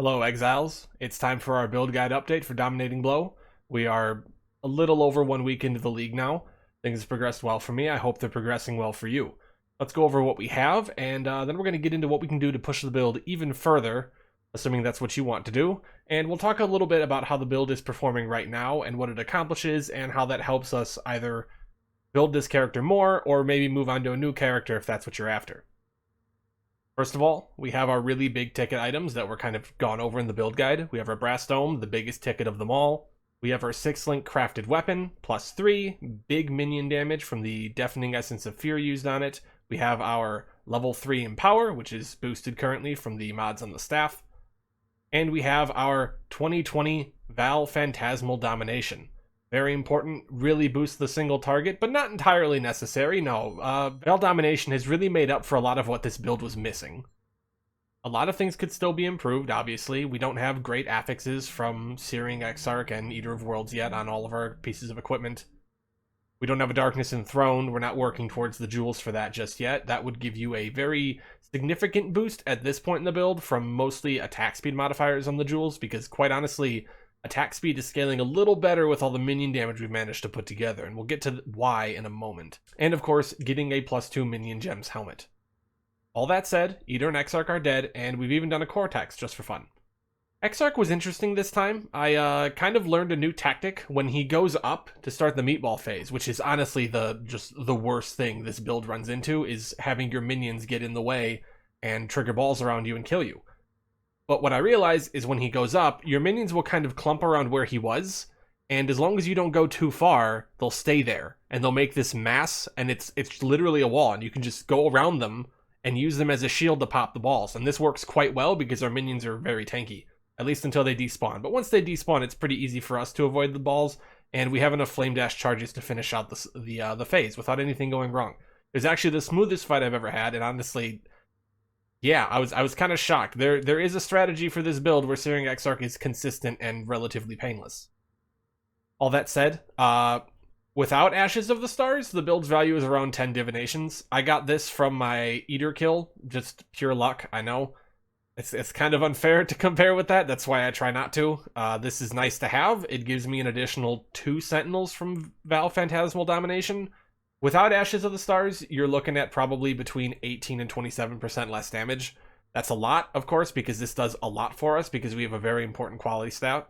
Hello, Exiles. It's time for our build guide update for Dominating Blow. We are a little over 1 week into the league now. Things have progressed well for me. I hope they're progressing well for you. Let's go over what we have, and then we're going to get into what we can do to push the build even further, assuming that's what you want to do. And we'll talk a little bit about how the build is performing right now and what it accomplishes and how that helps us either build this character more or maybe move on to a new character if that's what you're after. First of all, we have our really big ticket items that were kind of gone over in the build guide. We have our Brass Dome, the biggest ticket of them all. We have our 6-link crafted weapon, +3, big minion damage from the Deafening Essence of Fear used on it. We have our level 3 Empower, which is boosted currently from the mods on the staff. And we have our 2020 Vaal Phantasmal Domination. Very important, really boosts the single target, but not entirely necessary. No, Vaal Domination has really made up for a lot of what this build was missing. A lot of things could still be improved, obviously. We don't have great affixes from Searing Exarch and Eater of Worlds yet on all of our pieces of equipment. We don't have a Darkness Enthroned. We're not working towards the jewels for that just yet. That would give you a very significant boost at this point in the build from mostly attack speed modifiers on the jewels, because quite honestly, attack speed is scaling a little better with all the minion damage we've managed to put together, and we'll get to why in a moment. And of course, getting a +2 Minion Gems helmet. All that said, Eater and Exarch are dead, and we've even done a Cortex just for fun. Exarch was interesting this time. I kind of learned a new tactic when he goes up to start the meatball phase, which is honestly just the worst thing this build runs into, is having your minions get in the way and trigger balls around you and kill you. But what I realize is when he goes up, your minions will kind of clump around where he was, and as long as you don't go too far, they'll stay there, and they'll make this mass, and it's literally a wall, and you can just go around them and use them as a shield to pop the balls. And this works quite well because our minions are very tanky, at least until they despawn. But once they despawn, it's pretty easy for us to avoid the balls, and we have enough flame dash charges to finish out the phase without anything going wrong. It was actually the smoothest fight I've ever had, and honestly, yeah, I was kind of shocked. There is a strategy for this build where Searing Exarch is consistent and relatively painless. All that said, without Ashes of the Stars, the build's value is around 10 divinations. I got this from my Eater kill, just pure luck, I know. It's kind of unfair to compare with that, that's why I try not to. This is nice to have. It gives me an additional 2 Sentinels from Vaal Phantasmal Domination. Without Ashes of the Stars, you're looking at probably between 18 and 27% less damage. That's a lot, of course, because this does a lot for us, because we have a very important quality stat.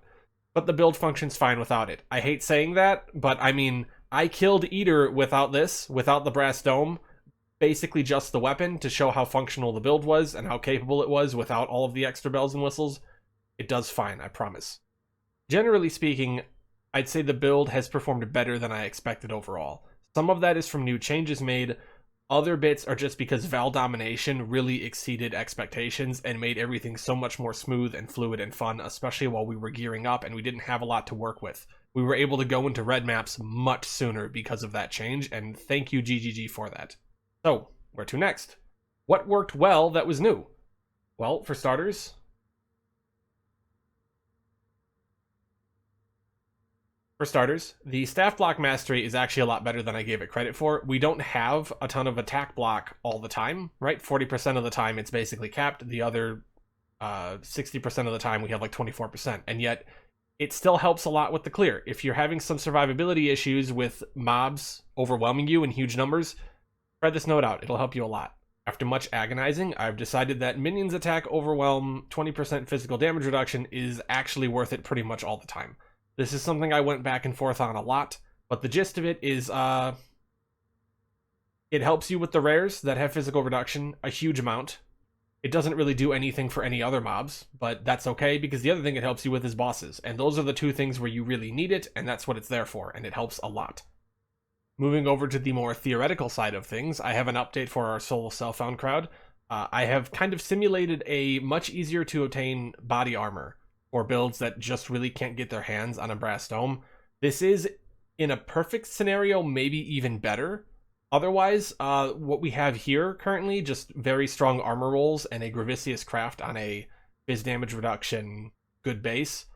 But the build functions fine without it. I hate saying that, but I mean, I killed Eater without this, without the Brass Dome. Basically just the weapon to show how functional the build was and how capable it was without all of the extra bells and whistles. It does fine, I promise. Generally speaking, I'd say the build has performed better than I expected overall. Some of that is from new changes made. Other bits are just because Vaal Domination really exceeded expectations and made everything so much more smooth and fluid and fun, especially while we were gearing up and we didn't have a lot to work with. We were able to go into red maps much sooner because of that change, and thank you GGG for that. So, where to next? What worked well that was new? Well, for starters, the staff block mastery is actually a lot better than I gave it credit for. We don't have a ton of attack block all the time, right? 40% of the time it's basically capped. The other 60% of the time we have like 24%. And yet it still helps a lot with the clear. If you're having some survivability issues with mobs overwhelming you in huge numbers, try this note out. It'll help you a lot. After much agonizing, I've decided that minions attack overwhelm 20% physical damage reduction is actually worth it pretty much all the time. This is something I went back and forth on a lot, but the gist of it is it helps you with the rares that have physical reduction a huge amount. It doesn't really do anything for any other mobs, but that's okay because the other thing it helps you with is bosses, and those are the 2 things where you really need it, and that's what it's there for, and it helps a lot. Moving over to the more theoretical side of things, I have an update for our solo self-found crowd. I have kind of simulated a much easier to obtain body armor or builds that just really can't get their hands on a Brass Dome. This is, in a perfect scenario, maybe even better. Otherwise, what we have here currently, just very strong armor rolls and a Gravicious Craft on a phys damage reduction good base,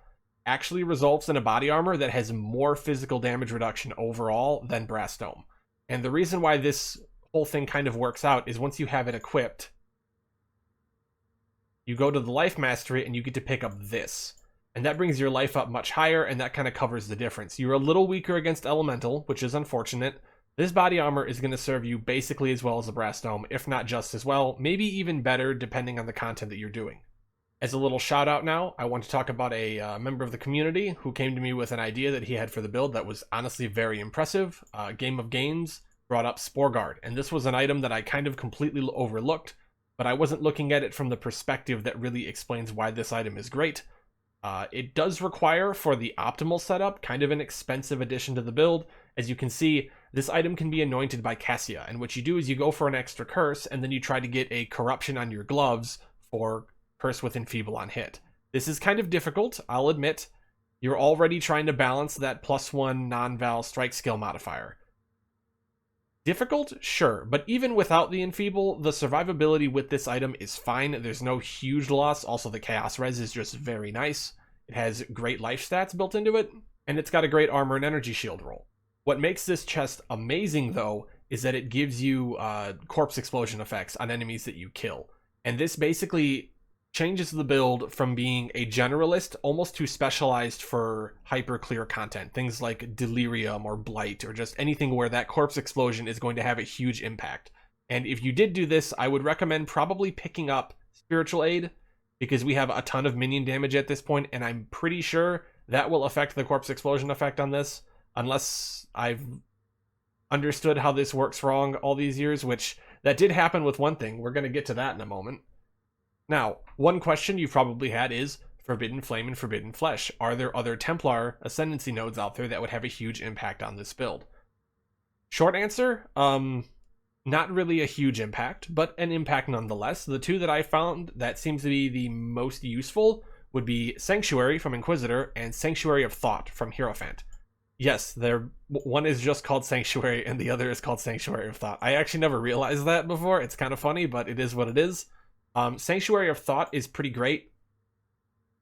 actually results in a body armor that has more physical damage reduction overall than Brass Dome. And the reason why this whole thing kind of works out is once you have it equipped, you go to the life mastery and you get to pick up this. And that brings your life up much higher, and that kind of covers the difference. You're a little weaker against elemental, which is unfortunate. This body armor is going to serve you basically as well as the brass dome, if not just as well, maybe even better depending on the content that you're doing. As a little shout out now, I want to talk about a member of the community who came to me with an idea that he had for the build that was honestly very impressive. Game of Games brought up Spore Guard, and this was an item that I kind of completely overlooked, but I wasn't looking at it from the perspective that really explains why this item is great. It does require, for the optimal setup, kind of an expensive addition to the build. As you can see, this item can be anointed by Cassia, and what you do is you go for an extra curse, and then you try to get a corruption on your gloves for curse with enfeeble on hit. This is kind of difficult, I'll admit. You're already trying to balance that +1 non-Vaal strike skill modifier. Difficult? Sure, but even without the enfeeble, the survivability with this item is fine. There's no huge loss. Also, the chaos res is just very nice. It has great life stats built into it, and it's got a great armor and energy shield roll. What makes this chest amazing, though, is that it gives you corpse explosion effects on enemies that you kill. And this basically changes the build from being a generalist almost to specialized for hyper clear content. Things like Delirium or Blight or just anything where that corpse explosion is going to have a huge impact. And if you did do this, I would recommend probably picking up Spiritual Aid, because we have a ton of minion damage at this point, and I'm pretty sure that will affect the corpse explosion effect on this, unless I've understood how this works wrong all these years, which that did happen with one thing. We're going to get to that in a moment. Now, one question you've probably had is Forbidden Flame and Forbidden Flesh. Are there other Templar Ascendancy nodes out there that would have a huge impact on this build? Short answer, not really a huge impact, but an impact nonetheless. The two that I found that seems to be the most useful would be Sanctuary from Inquisitor and Sanctuary of Thought from Hierophant. Yes, one is just called Sanctuary and the other is called Sanctuary of Thought. I actually never realized that before. It's kind of funny, but it is what it is. Sanctuary of Thought is pretty great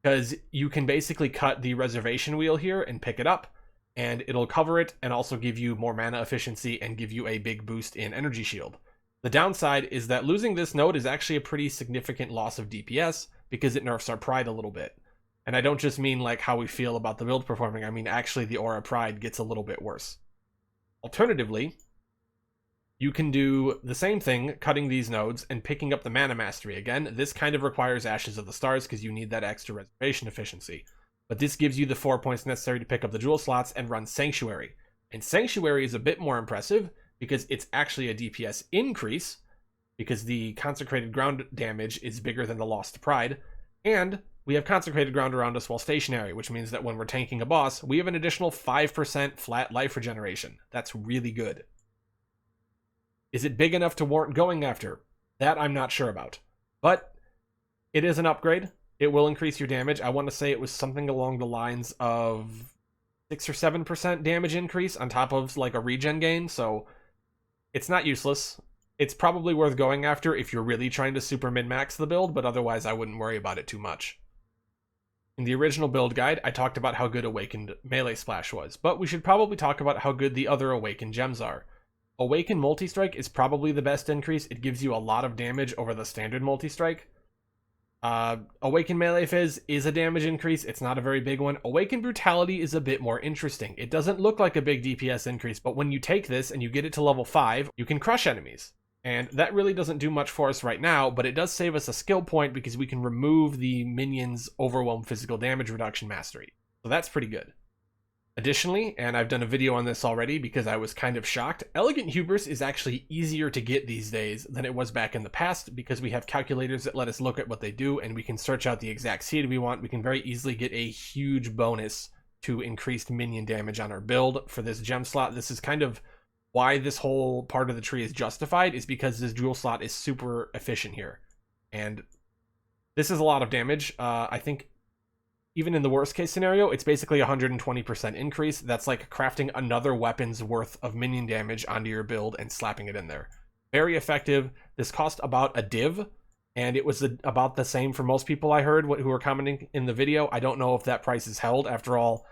because you can basically cut the reservation wheel here and pick it up, and it'll cover it and also give you more mana efficiency and give you a big boost in energy shield. The downside is that losing this node is actually a pretty significant loss of DPS because it nerfs our pride a little bit. And I don't just mean like how we feel about the build performing, I mean actually the aura pride gets a little bit worse. Alternatively, you can do the same thing, cutting these nodes and picking up the mana mastery. Again, this kind of requires Ashes of the Stars because you need that extra reservation efficiency. But this gives you the 4 points necessary to pick up the jewel slots and run Sanctuary. And Sanctuary is a bit more impressive because it's actually a DPS increase, because the consecrated ground damage is bigger than the loss to pride. And we have consecrated ground around us while stationary, which means that when we're tanking a boss, we have an additional 5% flat life regeneration. That's really good. Is it big enough to warrant going after? That I'm not sure about. But it is an upgrade. It will increase your damage. I want to say it was something along the lines of 6 or 7% damage increase on top of like a regen gain. So it's not useless. It's probably worth going after if you're really trying to super min-max the build, but otherwise I wouldn't worry about it too much. In the original build guide, I talked about how good Awakened Melee Splash was, but we should probably talk about how good the other Awaken Gems are. Awaken Multi-Strike is probably the best increase. It gives you a lot of damage over the standard Multi-Strike. Awaken Melee Fizz is a damage increase. It's not a very big one. Awaken Brutality is a bit more interesting. It doesn't look like a big DPS increase, but when you take this and you get it to level 5, you can crush enemies. And that really doesn't do much for us right now, but it does save us a skill point because we can remove the minion's overwhelm physical damage reduction mastery. So that's pretty good. Additionally, and I've done a video on this already because I was kind of shocked, Elegant Hubris is actually easier to get these days than it was back in the past because we have calculators that let us look at what they do and we can search out the exact seed we want. We can very easily get a huge bonus to increased minion damage on our build for this gem slot. This is kind of why this whole part of the tree is justified, is because this jewel slot is super efficient here. And this is a lot of damage. I think even in the worst case scenario, it's basically 120% increase. That's like crafting another weapon's worth of minion damage onto your build and slapping it in there. Very effective. This cost about a div, and it was about the same for most people I heard who were commenting in the video. I don't know if that price is held. After all,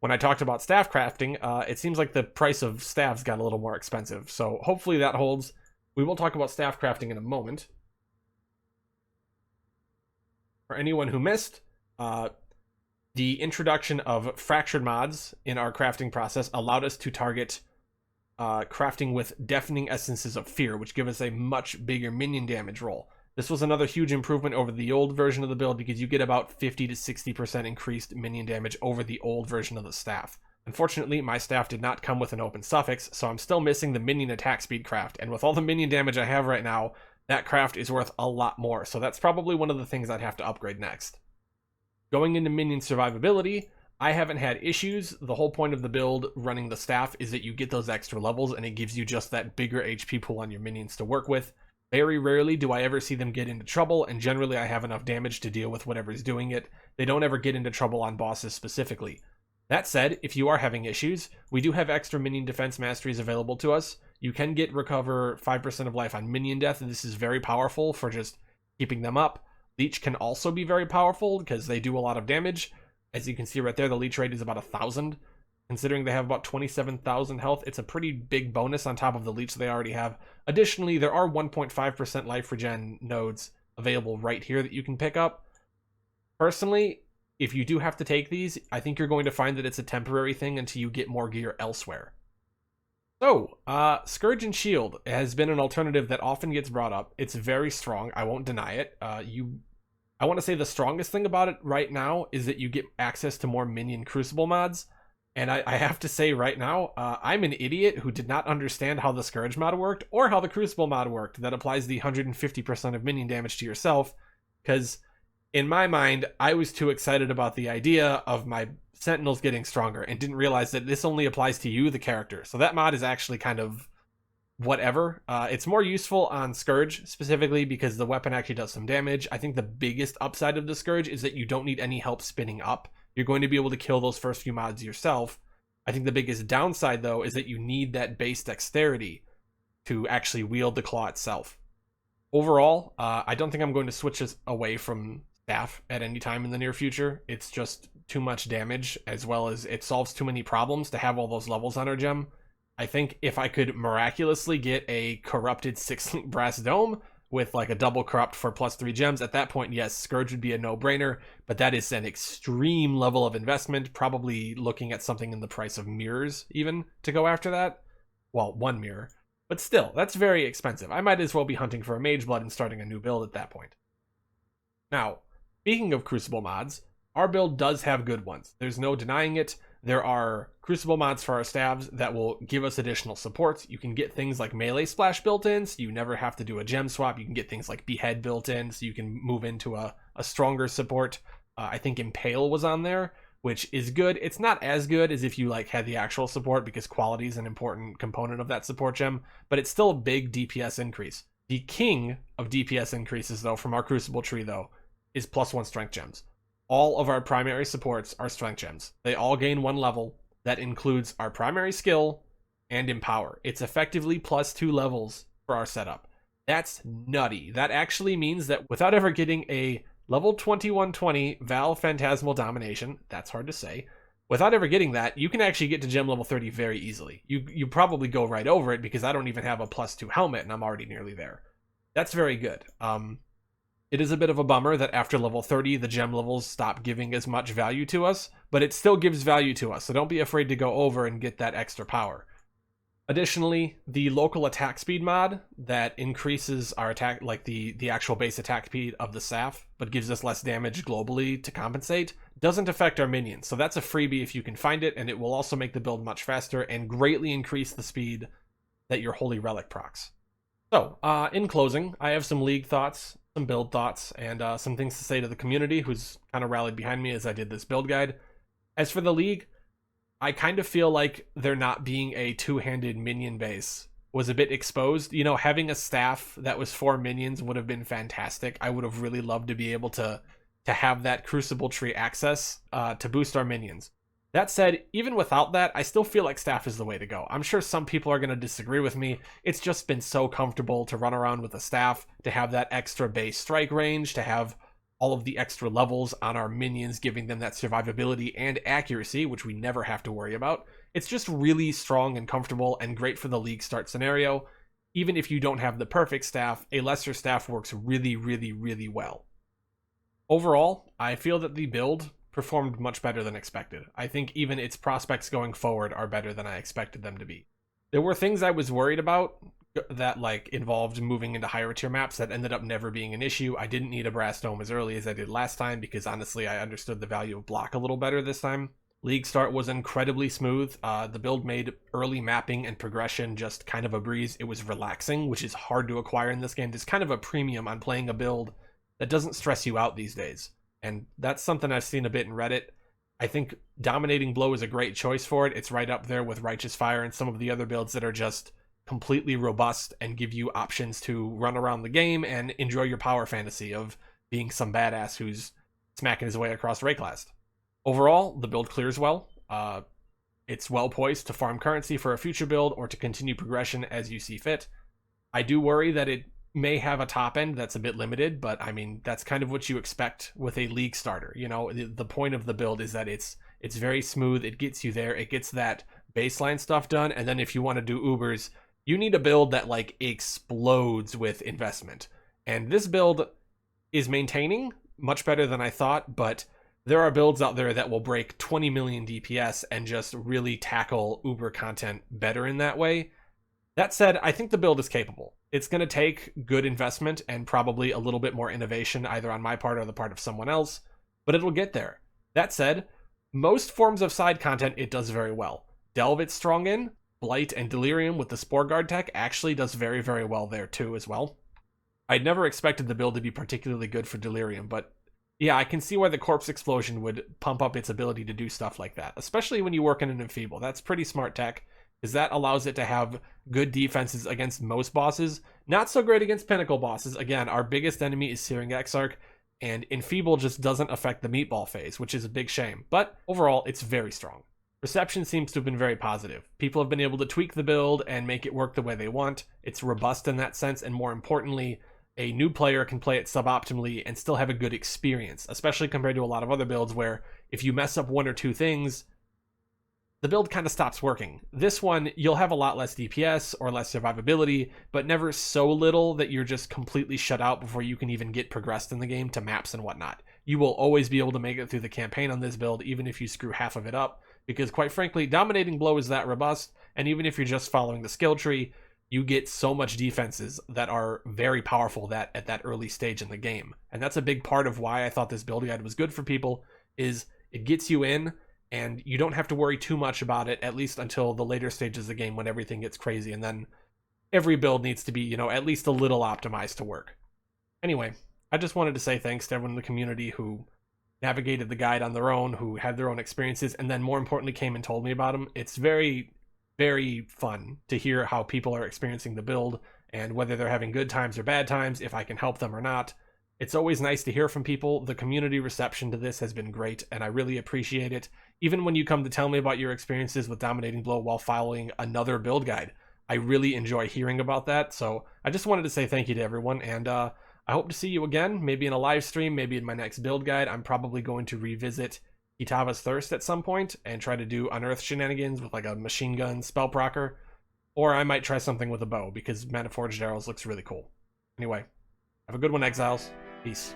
when I talked about staff crafting, it seems like the price of staffs got a little more expensive. So hopefully that holds. We will talk about staff crafting in a moment. For anyone who missed, the introduction of fractured mods in our crafting process allowed us to target crafting with deafening essences of fear, which give us a much bigger minion damage roll. This was another huge improvement over the old version of the build because you get about 50 to 60% increased minion damage over the old version of the staff. Unfortunately, my staff did not come with an open suffix, so I'm still missing the minion attack speed craft, and with all the minion damage I have right now, that craft is worth a lot more, so that's probably one of the things I'd have to upgrade next. Going into minion survivability, I haven't had issues. The whole point of the build running the staff is that you get those extra levels and it gives you just that bigger HP pool on your minions to work with. Very rarely do I ever see them get into trouble, and generally I have enough damage to deal with whatever's doing it. They don't ever get into trouble on bosses specifically. That said, if you are having issues, we do have extra minion defense masteries available to us. You can recover 5% of life on minion death, and this is very powerful for just keeping them up. Leech can also be very powerful because they do a lot of damage. As you can see right there, the leech rate is about 1,000. Considering they have about 27,000 health, it's a pretty big bonus on top of the leech they already have. Additionally, there are 1.5% life regen nodes available right here that you can pick up. Personally, if you do have to take these, I think you're going to find that it's a temporary thing until you get more gear elsewhere. So, Scourge and Shield has been an alternative that often gets brought up. It's very strong, I won't deny it. I want to say the strongest thing about it right now is that you get access to more minion Crucible mods. And I have to say right now, I'm an idiot who did not understand how the Scourge mod worked or how the Crucible mod worked that applies the 150% of minion damage to yourself, because in my mind, I was too excited about the idea of my Sentinels getting stronger and didn't realize that this only applies to you, the character. So that mod is actually kind of whatever. It's more useful on Scourge specifically because the weapon actually does some damage. I think the biggest upside of the Scourge is that you don't need any help spinning up. You're going to be able to kill those first few mods yourself. I think the biggest downside though is that you need that base dexterity to actually wield the claw itself. Overall, I don't think I'm going to switch this away from staff at any time in the near future. It's just too much damage, as well as it solves too many problems to have all those levels on our gem. I think if I could miraculously get a corrupted 6-link brass dome with like a double corrupt for +3 gems, at that point, yes, Scourge would be a no-brainer, but that is an extreme level of investment, probably looking at something in the price of mirrors even to go after that. Well, one mirror. But still, that's very expensive. I might as well be hunting for a Mage Blood and starting a new build at that point. Now, speaking of Crucible mods, our build does have good ones. There's no denying it. There are Crucible mods for our staves that will give us additional supports. You can get things like melee splash built in, so you never have to do a gem swap. You can get things like behead built in, so you can move into a stronger support. I think Impale was on there, which is good. It's not as good as if you like had the actual support, because quality is an important component of that support gem, but it's still a big DPS increase. The king of DPS increases, though, from our Crucible tree, though, is +1 strength gems. All of our primary supports are strength gems. They all gain 1 level. That includes our primary skill and empower. It's effectively +2 levels for our setup. That's nutty. That actually means that without ever getting a level 2120 Vaal Phantasmal Domination, that's hard to say, without ever getting that, you can actually get to gem level 30 very easily. You probably go right over it because I don't even have a +2 helmet and I'm already nearly there. That's very good. It is a bit of a bummer that after level 30, the gem levels stop giving as much value to us, but it still gives value to us, so don't be afraid to go over and get that extra power. Additionally, the local attack speed mod that increases our attack, like the actual base attack speed of the staff, but gives us less damage globally to compensate, doesn't affect our minions, so that's a freebie if you can find it, and it will also make the build much faster and greatly increase the speed that your Holy Relic procs. So, in closing, I have some league thoughts, some build thoughts, and some things to say to the community who's kind of rallied behind me as I did this build guide. As for the league, I kind of feel like there not being a two-handed minion base was a bit exposed. You know, having a staff that was 4 minions would have been fantastic. I would have really loved to be able to have that Crucible tree access to boost our minions. That said, even without that, I still feel like staff is the way to go. I'm sure some people are going to disagree with me. It's just been so comfortable to run around with a staff, to have that extra base strike range, to have all of the extra levels on our minions, giving them that survivability and accuracy, which we never have to worry about. It's just really strong and comfortable and great for the league start scenario. Even if you don't have the perfect staff, a lesser staff works really, really, really well. Overall, I feel that the build performed much better than expected. I think even its prospects going forward are better than I expected them to be. There were things I was worried about that like involved moving into higher tier maps that ended up never being an issue. I didn't need a brass dome as early as I did last time because honestly I understood the value of block a little better this time. League start was incredibly smooth. The build made early mapping and progression just kind of a breeze. It was relaxing, which is hard to acquire in this game. There's kind of a premium on playing a build that doesn't stress you out these days. And that's something I've seen a bit in Reddit. I think Dominating Blow is a great choice for it. It's right up there with Righteous Fire and some of the other builds that are just completely robust and give you options to run around the game and enjoy your power fantasy of being some badass who's smacking his way across Rayclast. Overall, the build clears well. It's well poised to farm currency for a future build or to continue progression as you see fit. I do worry that it may have a top end that's a bit limited, but I mean, that's kind of what you expect with a league starter. You know, the point of the build is that it's very smooth. It gets you there. It gets that baseline stuff done. And then if you want to do Ubers, you need a build that like explodes with investment. And this build is maintaining much better than I thought, but there are builds out there that will break 20 million DPS and just really tackle Uber content better in that way. That said, I think the build is capable. It's going to take good investment and probably a little bit more innovation either on my part or the part of someone else, but it'll get there. That said, most forms of side content it does very well. Delve it's strong in. Blight and Delirium with the Spore Guard tech actually does very, very well there too as well. I'd never expected the build to be particularly good for Delirium, but yeah, I can see why the Corpse Explosion would pump up its ability to do stuff like that, especially when you work in an Enfeeble. That's pretty smart tech, because that allows it to have good defenses against most bosses, not so great against Pinnacle bosses. Again, our biggest enemy is Searing Exarch, and Enfeeble just doesn't affect the meatball phase, which is a big shame. But overall, it's very strong. Reception seems to have been very positive. People have been able to tweak the build and make it work the way they want. It's robust in that sense, and more importantly, a new player can play it suboptimally and still have a good experience, especially compared to a lot of other builds where if you mess up one or two things, the build kind of stops working. This one, you'll have a lot less DPS or less survivability, but never so little that you're just completely shut out before you can even get progressed in the game to maps and whatnot. You will always be able to make it through the campaign on this build, even if you screw half of it up, because quite frankly, Dominating Blow is that robust, and even if you're just following the skill tree, you get so much defenses that are very powerful that at that early stage in the game. And that's a big part of why I thought this build guide was good for people, is it gets you in, and you don't have to worry too much about it, at least until the later stages of the game when everything gets crazy, and then every build needs to be, you know, at least a little optimized to work. Anyway, I just wanted to say thanks to everyone in the community who navigated the guide on their own, who had their own experiences, and then more importantly came and told me about them. It's very, very fun to hear how people are experiencing the build, and whether they're having good times or bad times, if I can help them or not. It's always nice to hear from people. The community reception to this has been great, and I really appreciate it. Even when you come to tell me about your experiences with Dominating Blow while following another build guide, I really enjoy hearing about that. So I just wanted to say thank you to everyone, and I hope to see you again, maybe in a live stream, maybe in my next build guide. I'm probably going to revisit Kitava's Thirst at some point and try to do Unearth shenanigans with like a machine gun spell procker, or I might try something with a bow because Mana Forged Arrows looks really cool. Anyway, have a good one, Exiles. Peace.